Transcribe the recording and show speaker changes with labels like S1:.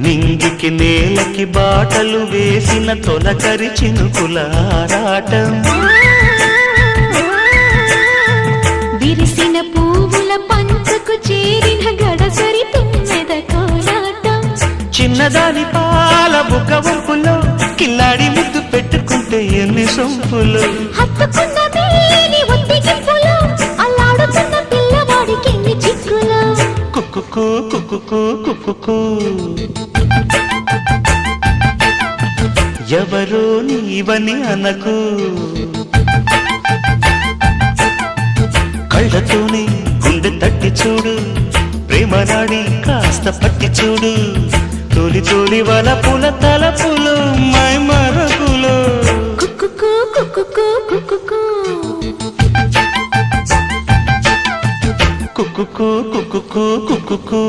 S1: నింగికి నేలకి బాటలు వేసిన తొలకరి చినుకుల ఆరాటం
S2: విరిసిన పువ్వుల పంచకు చేరిన గడసరి తుమ్మెద కోలాటం
S1: చిన్నదాని పాల బుక్క వంపులో కిల్లాడి ముద్దు పెట్టుకుంటే ఎన్ని సొంపులు
S2: హత్తుకున్న మేని ఒత్తిగింపులో అల్లాడుతున్న పిల్లవాడికి ఎన్ని చిక్కులు
S1: కుక్కుకు కుక్కుకు కుక్కుకు ఎవరో నీవని అనకు కళ్ళతోనే గుండె తట్టి చూడు ప్రేమ నాడి కాస్త పట్టి చూడు తోలి తోలి వలపుల తలపులు మై మరపులు
S2: కుక్కుకు కుక్కుకు కుక్కుకు
S1: కుక్కుకు కుక్కుకు కుక్కుకు